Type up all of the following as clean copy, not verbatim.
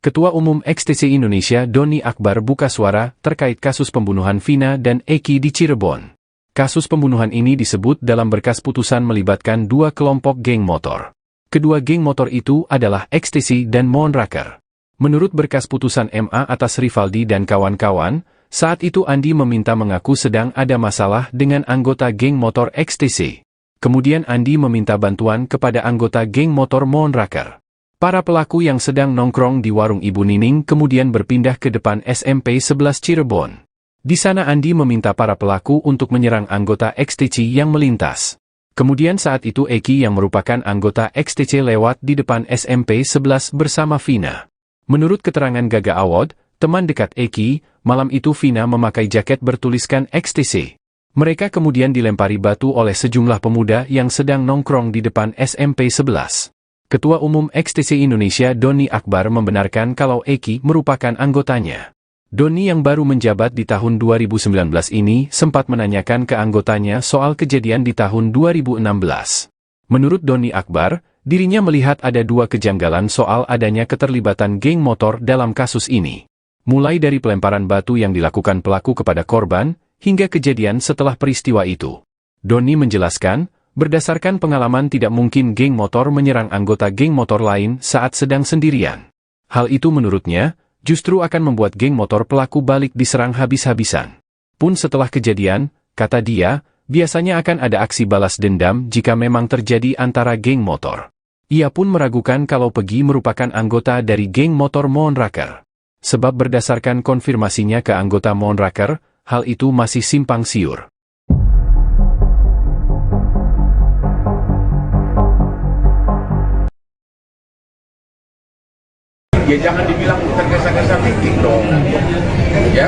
Ketua Umum XTC Indonesia Doni Akbar buka suara terkait kasus pembunuhan Vina dan Eki di Cirebon. Kasus pembunuhan ini disebut dalam berkas putusan melibatkan dua kelompok geng motor. Kedua geng motor itu adalah XTC dan Moonraker. Menurut berkas putusan MA atas Rivaldi dan kawan-kawan, saat itu Andi meminta mengaku sedang ada masalah dengan anggota geng motor XTC. Kemudian Andi meminta bantuan kepada anggota geng motor Moonraker. Para pelaku yang sedang nongkrong di warung Ibu Nining kemudian berpindah ke depan SMP 11 Cirebon. Di sana Andi meminta para pelaku untuk menyerang anggota XTC yang melintas. Kemudian saat itu Eki yang merupakan anggota XTC lewat di depan SMP 11 bersama Vina. Menurut keterangan Gaga Awad, teman dekat Eki, malam itu Vina memakai jaket bertuliskan XTC. Mereka kemudian dilempari batu oleh sejumlah pemuda yang sedang nongkrong di depan SMP 11. Ketua Umum XTC Indonesia Doni Akbar membenarkan kalau Eki merupakan anggotanya. Doni yang baru menjabat di tahun 2019 ini sempat menanyakan ke anggotanya soal kejadian di tahun 2016. Menurut Doni Akbar, dirinya melihat ada dua kejanggalan soal adanya keterlibatan geng motor dalam kasus ini. Mulai dari pelemparan batu yang dilakukan pelaku kepada korban, hingga kejadian setelah peristiwa itu. Doni menjelaskan, berdasarkan pengalaman tidak mungkin geng motor menyerang anggota geng motor lain saat sedang sendirian. Hal itu menurutnya, justru akan membuat geng motor pelaku balik diserang habis-habisan. Pun setelah kejadian, kata dia, biasanya akan ada aksi balas dendam jika memang terjadi antara geng motor. Ia pun meragukan kalau Pegi merupakan anggota dari geng motor Moonraker. Sebab berdasarkan konfirmasinya ke anggota Moonraker, hal itu masih simpang siur. Ya jangan dibilang tergesa-gesa fiktif dong. Ya,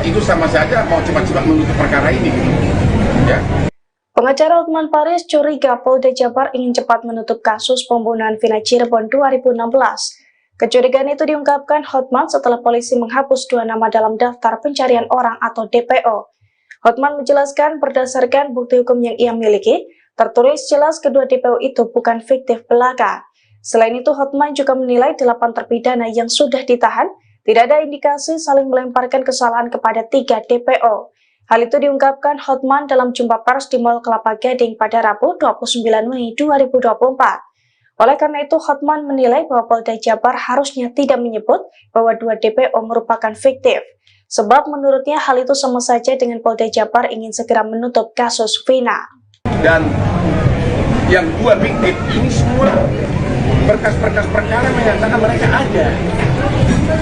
itu sama saja mau cepat-cepat menutup perkara ini. Ya. Pengacara Hotman Paris curiga Polda Jabar ingin cepat menutup kasus pembunuhan Vina Cirebon 2016. Kecurigaan itu diungkapkan Hotman setelah polisi menghapus dua nama dalam daftar pencarian orang atau DPO. Hotman menjelaskan berdasarkan bukti hukum yang ia miliki, tertulis jelas kedua DPO itu bukan fiktif belaka. Selain itu, Hotman juga menilai 8 terpidana yang sudah ditahan, tidak ada indikasi saling melemparkan kesalahan kepada 3 DPO. Hal itu diungkapkan Hotman dalam jumpa pers di Mall Kelapa Gading pada Rabu 29 Mei 2024. Oleh karena itu, Hotman menilai bahwa Polda Jabar harusnya tidak menyebut bahwa 2 DPO merupakan fiktif. Sebab menurutnya hal itu sama saja dengan Polda Jabar ingin segera menutup kasus Vina. Dan yang 2 fiktif ini semua berkas-berkas perkara menyatakan mereka ada,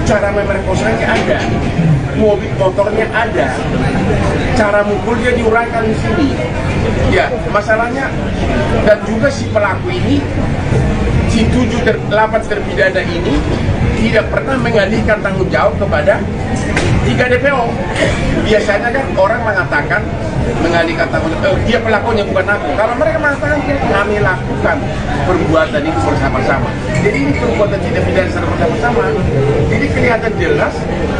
cara memerkosanya ada, mobil motornya ada, cara mukulnya diuraikan di sini. Ya, masalahnya dan juga si pelaku ini, si 8 terpidana ini tidak pernah mengalihkan tanggung jawab kepada 3 DPO. Biasanya kan orang mengatakan mengalihkan tanggung jawab, dia pelakunya bukan aku. Kalau mereka mengatakan kami lakukan perbuatan itu bersama-sama. Jadi ini perbuatan tidak pidana secara bersama-sama. Jadi kelihatan jelas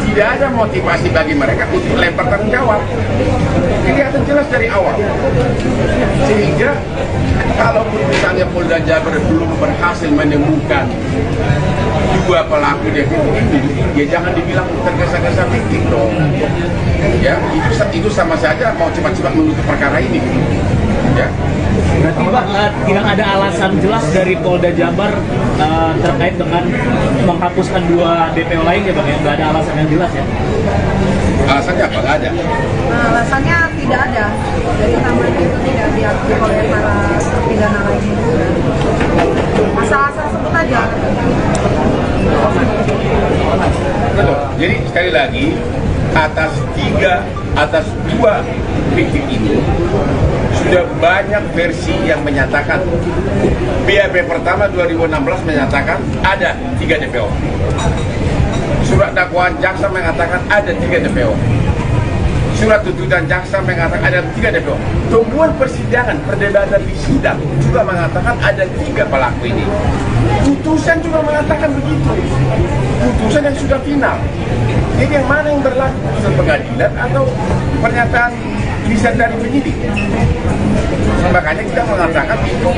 tidak ada motivasi bagi mereka untuk lempar tanggung jawab. Kelihatan jelas dari awal. Sehingga kalau misalnya Polda Jabar belum berhasil menemukan 2 pelaku definitif ini, ya jangan dibilang tergesa-gesa fiktif dong. Ya, itu sama saja mau cepat-cepat menutup perkara ini. Ya. Berarti Pak, tidak ada alasan jelas dari Polda Jabar terkait dengan menghapuskan 2 DPO lain ya Pak, ya? Nggak ada alasan yang jelas ya? Alasannya apa? Nggak ada. Alasannya tidak ada. Jadi namanya itu tidak diakui oleh para terpidana lain. Asal-asal sebut aja. Jadi sekali lagi atas 2 fiktif ini sudah banyak versi yang menyatakan. BAP pertama 2016 menyatakan ada 3 DPO. Surat dakwaan jaksa mengatakan ada 3 DPO. Surat tuntutan jaksa mengatakan ada 3 DPO. Temuan persidangan, perdebatan di sidang juga mengatakan ada 3 pelaku ini. Putusan juga mengatakan begitu. Putusan yang sudah final. Jadi yang mana yang berlaku? Putusan pengadilan atau pernyataan lisan dari penyidik? Makanya kita mengatakan itu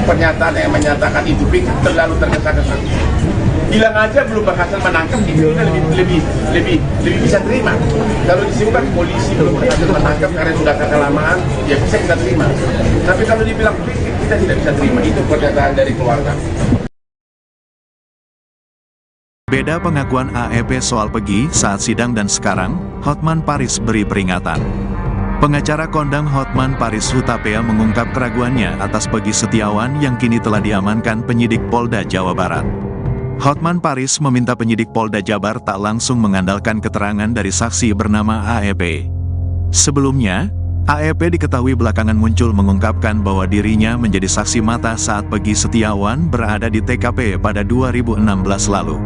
pernyataan yang menyatakan itu terlalu tergesa-gesa. Bilang aja belum berhasil menangkap, itu kita lebih bisa terima. Kalau disebutkan polisi belum berhasil menangkap karena sudah kelamaan, ya bisa kita terima. Tapi kalau dibilang fiktif, kita tidak bisa terima. Itu pernyataan dari keluarga. Beda pengakuan AEP soal Peggy saat sidang dan sekarang, Hotman Paris beri peringatan. Pengacara kondang Hotman Paris Hutapea mengungkap keraguannya atas Peggy Setiawan yang kini telah diamankan penyidik Polda Jawa Barat. Hotman Paris meminta penyidik Polda Jabar tak langsung mengandalkan keterangan dari saksi bernama AEP. Sebelumnya, AEP diketahui belakangan muncul mengungkapkan bahwa dirinya menjadi saksi mata saat Peggy Setiawan berada di TKP pada 2016 lalu.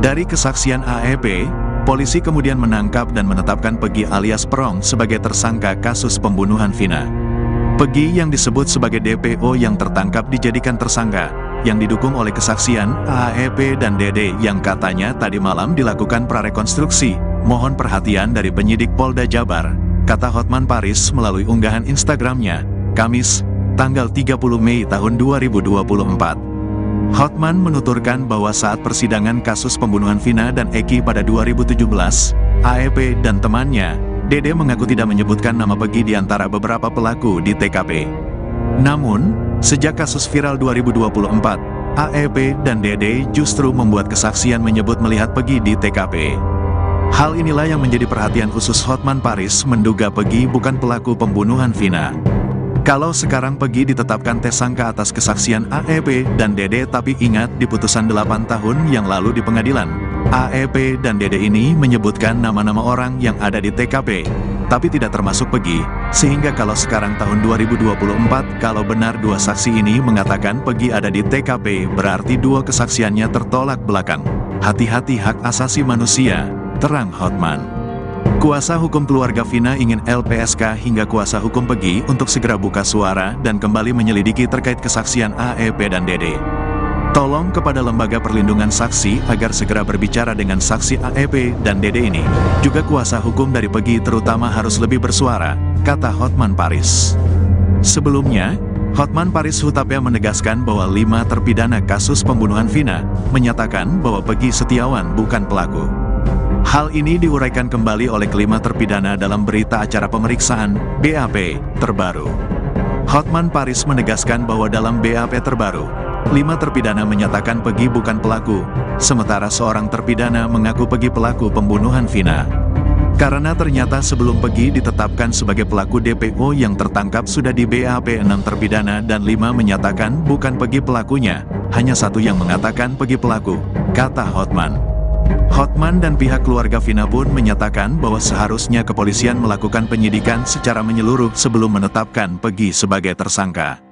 Dari kesaksian AEP, polisi kemudian menangkap dan menetapkan Peggy alias Perong sebagai tersangka kasus pembunuhan Vina. Peggy yang disebut sebagai DPO yang tertangkap dijadikan tersangka, yang didukung oleh kesaksian AEP dan Dede yang katanya tadi malam dilakukan prarekonstruksi. Mohon perhatian dari penyidik Polda Jabar, kata Hotman Paris melalui unggahan Instagramnya, Kamis, tanggal 30 Mei tahun 2024. Hotman menuturkan bahwa saat persidangan kasus pembunuhan Vina dan Eki pada 2017, AEP dan temannya, Dede mengaku tidak menyebutkan nama Peggy di antara beberapa pelaku di TKP. Namun, sejak kasus viral 2024, AEP dan Dede justru membuat kesaksian menyebut melihat Peggy di TKP. Hal inilah yang menjadi perhatian khusus Hotman Paris menduga Peggy bukan pelaku pembunuhan Vina. Kalau sekarang Peggy ditetapkan tersangka atas kesaksian AEP dan Dede, tapi ingat di putusan 8 tahun yang lalu di pengadilan, AEP dan Dede ini menyebutkan nama-nama orang yang ada di TKP, tapi tidak termasuk Peggy, sehingga kalau sekarang tahun 2024 kalau benar dua saksi ini mengatakan Peggy ada di TKP, berarti dua kesaksiannya tertolak belakang. Hati-hati hak asasi manusia, terang Hotman. Kuasa hukum keluarga Vina ingin LPSK hingga kuasa hukum Peggy untuk segera buka suara dan kembali menyelidiki terkait kesaksian AEP dan Dede. Tolong kepada Lembaga Perlindungan Saksi agar segera berbicara dengan saksi AEP dan Dede ini. Juga kuasa hukum dari Peggy terutama harus lebih bersuara, kata Hotman Paris. Sebelumnya, Hotman Paris Hutapea menegaskan bahwa 5 terpidana kasus pembunuhan Vina menyatakan bahwa Peggy Setiawan bukan pelaku. Hal ini diuraikan kembali oleh kelima terpidana dalam berita acara pemeriksaan BAP terbaru. Hotman Paris menegaskan bahwa dalam BAP terbaru, 5 terpidana menyatakan Peggy bukan pelaku, sementara seorang terpidana mengaku Peggy pelaku pembunuhan Vina. Karena ternyata sebelum Peggy ditetapkan sebagai pelaku DPO yang tertangkap sudah di BAP 6 terpidana dan 5 menyatakan bukan Peggy pelakunya, hanya 1 yang mengatakan Peggy pelaku, kata Hotman. Hotman dan pihak keluarga Vina pun menyatakan bahwa seharusnya kepolisian melakukan penyidikan secara menyeluruh sebelum menetapkan Peggy sebagai tersangka.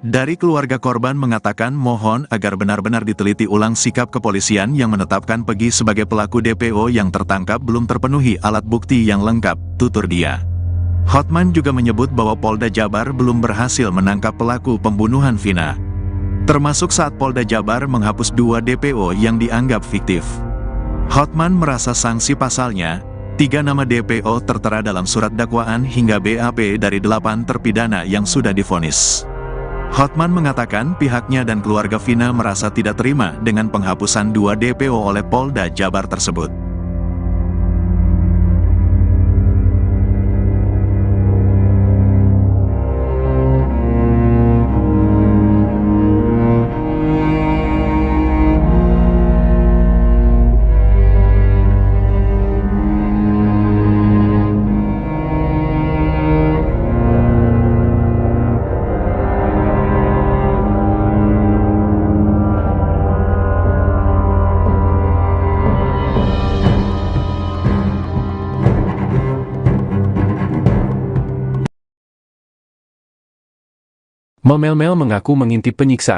Dari keluarga korban mengatakan mohon agar benar-benar diteliti ulang sikap kepolisian yang menetapkan Peggy sebagai pelaku DPO yang tertangkap belum terpenuhi alat bukti yang lengkap, tutur dia. Hotman juga menyebut bahwa Polda Jabar belum berhasil menangkap pelaku pembunuhan Vina. Termasuk saat Polda Jabar menghapus 2 DPO yang dianggap fiktif. Hotman merasa sanksi pasalnya, 3 nama DPO tertera dalam surat dakwaan hingga BAP dari 8 terpidana yang sudah divonis. Hotman mengatakan pihaknya dan keluarga Vina merasa tidak terima dengan penghapusan 2 DPO oleh Polda Jabar tersebut. Mel mengaku mengintip penyiksaan